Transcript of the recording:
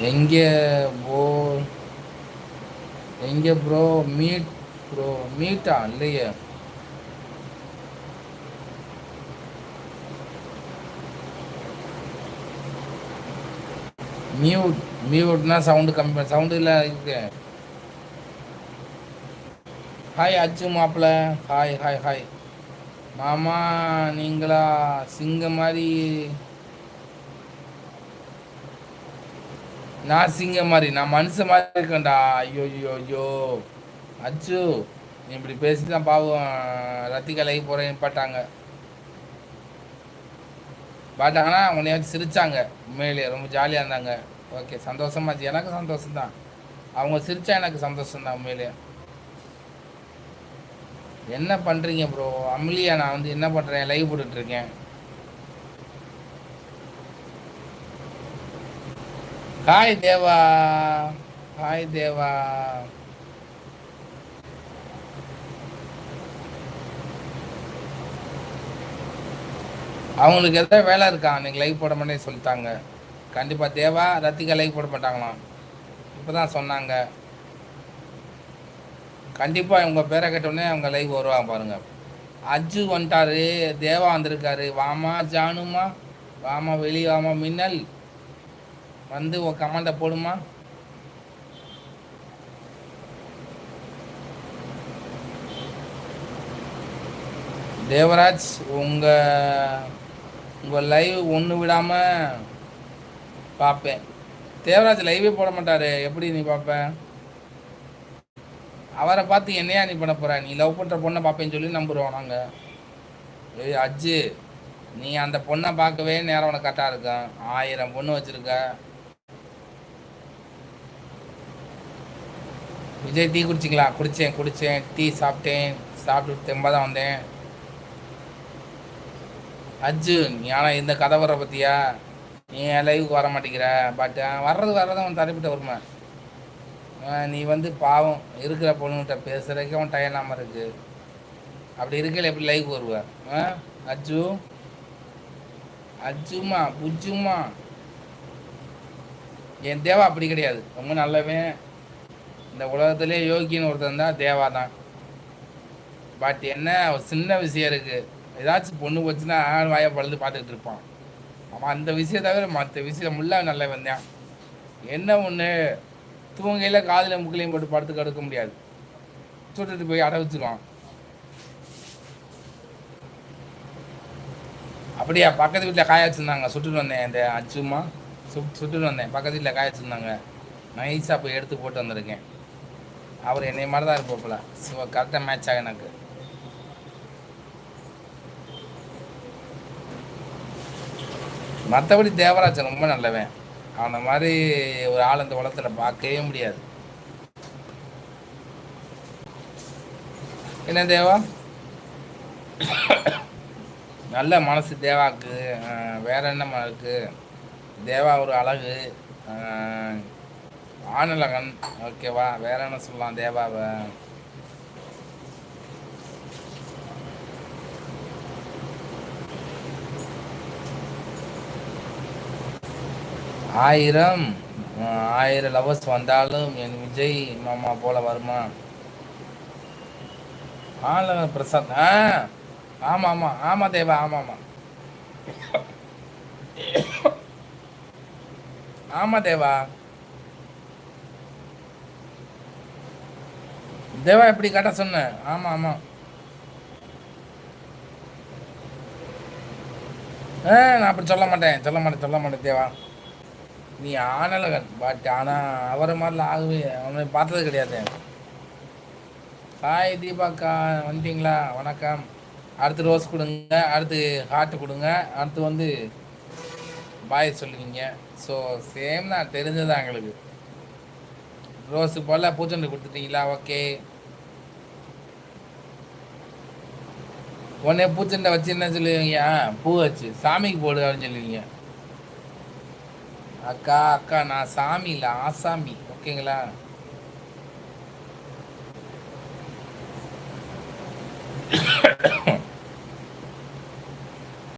எங்கே ப்ரோ? எங்கே bro? Meet bro? மீட்டா இல்லையே. மியூட். மியூட்னா சவுண்டு கம்மி, சவுண்டு இல்லை இருக்கு. ஹாய் அச்சு மாப்பிள்ள. ஹாய் ஹாய் ஹாய் மாமா. நீங்களா சிங்க மாதிரி? நான் சிங்க மாதிரி, நான் மனுஷன் மாதிரி இருக்கேன்டா. ஐயோ ஐயோ ஐயோ அச்சு, நீ இப்படி பேசி தான் பாவம். ரத்திகா லைவ் போகிறேன்னு பாட்டாங்க. பாட்டாங்கன்னா உன்னையாச்சும் சிரிச்சாங்க. உண்மையிலேயே ரொம்ப ஜாலியாக இருந்தாங்க. ஓகே, சந்தோஷமாச்சு. எனக்கு சந்தோஷம்தான். அவங்க சிரிச்சா எனக்கு சந்தோஷம்தான் உண்மையிலேயே. என்ன பண்ணுறீங்க ப்ரோ? அம்லியா, நான் வந்து என்ன பண்ணுறேன், லைவ் போட்டுட்ருக்கேன். ஹாய் தேவா. ஹாய் தேவா. அவங்களுக்கு எதாவது வேலை இருக்கா? அன்றைக்கி லைவ் போட மாட்டே சொல்லிட்டாங்க. கண்டிப்பாக தேவா ரத்திகா லைவ் போட மாட்டாங்களாம், இப்போ தான் சொன்னாங்க. கண்டிப்பாக உங்கள் பேரை கேட்டோடனே அவங்க லைவ் வருவாங்க பாருங்கள். அஜு வந்துட்டாரு, தேவா வந்திருக்காரு. வாமா ஜானுமா, வாமா வெளியே வாமா. மின்னல் வந்து உன் கமெண்ட்டை போடுமா. தேவராஜ், உங்கள் லைவ் ஒன்று விடாமல் பார்ப்பேன். தேவராஜ் லைவே போட மாட்டார், எப்படி நீ பார்ப்ப? அவரை பார்த்து என்னையா நீ பண்ண போகிற? நீ லவ் பண்ணுற பொண்ணை பார்ப்பேன்னு சொல்லி நம்புகிறோம் நாங்கள். ஏய் அஜு, நீ அந்த பொண்ணை பார்க்கவே நேரம் உனக்கு கரெக்டாக இருக்கும். 1000 பொண்ணு வச்சுருக்க. விஜய் டீ குடிச்சிங்களா? குடித்தேன். டீ சாப்பிட்டேன். சாப்பிட்டு தெம்பாக தான் வந்தேன். அஜு, நீ ஆனால் இந்த கதை வர பற்றியா? நீ என் லைவுக்கு வர மாட்டேங்கிற. பட் வர்றது அவன் தரப்பிட்ட வருமா. நீ வந்து பாவம் இருக்கிற பொண்ணுகிட்ட பேசுகிறதுக்கு அவன் டயம் இல்லாமல் இருக்குது. அப்படி இருக்கையில் எப்படி லைவ் வருவேன்? அஜு, அஜுமா புஜுமா. என் தேவா அப்படி கிடையாது, ரொம்ப நல்லவன். இந்த உலகத்திலே யோகின்னு ஒருத்தன் தான் தேவா தான். பட் என்ன ஒரு சின்ன விஷயம் இருக்குது, ஏதாச்சும் பொண்ணு போச்சுன்னா வாயை பழுது பார்த்துக்கிட்டு இருப்பான். அவன் அந்த விஷயம் தவிர மற்ற விஷயம் முள்ள நல்ல வந்தான். என்ன ஒன்று, தூங்கையில் காதில் முக்கிலையும் போட்டு படுத்து கடுக்க முடியாது, சுட்டுட்டு போய் அடை வச்சுருவான். அப்படியா? பக்கத்து வீட்டில் காய வச்சுருந்தாங்க, சுட்டுட்டு வந்தேன். இந்த அச்சுமா சுட்டுட்டு வந்தேன். பக்கத்து வீட்டில் காய வச்சுருந்தாங்க, நைஸாக போய் எடுத்து போட்டு வந்திருக்கேன். அவர் என்னை மாதிரி தான் இருப்பாப்புல. ஸோ கரெக்டாக மேட்ச் ஆகும் எனக்கு. மற்றபடி தேவராஜன் ரொம்ப நல்லவன். அவனை மாதிரி ஒரு ஆள் இந்த உலகத்தில் பார்க்கவே முடியாது. என்ன தேவா, நல்ல மனசு தேவாக்கு. வேற என்ன இருக்கு? தேவா ஒரு அழகு, ஆணழகன். ஓகேவா? வேற என்ன சொல்லலாம் தேவாவை? ஆயிரம் லவர்ஸ் வந்தாலும் என் விஜய் மாமா போல வருமா? ஆணழகன் பிரசாத். ஆமாம் ஆமாம் ஆமாம் தேவா, ஆமாம் ஆமாம் ஆமாம் தேவா. தேவா எப்படி கட்ட சொன்னேன்? ஆமாம் ஆமாம். நான் அப்படி சொல்ல மாட்டேன் தேவா. நீ ஆணழகன், பட் ஆனால் அவரை மாதிரிலாம் ஆகவே அவனை பார்த்தது கிடையாது. ஹாய் தீபாக்கா, வந்துட்டீங்களா? வணக்கம். அடுத்து ரோஸ் கொடுங்க, அடுத்து ஹார்ட் கொடுங்க, அடுத்து வந்து பாய் சொல்லுவீங்க. ஸோ சேம் தான், தெரிஞ்சதான் எங்களுக்கு. ரோஸு போல் பூச்செண்டு கொடுத்துட்டீங்களா? ஓகே. உடனே பூச்செண்டை வச்சு என்ன சொல்லுவீங்க? பூ வச்சு சாமிக்கு போடு அப்படின்னு சொல்லுவீங்க. அக்கா நான் சாமி இல்லை, ஆசாமி. ஓகேங்களா?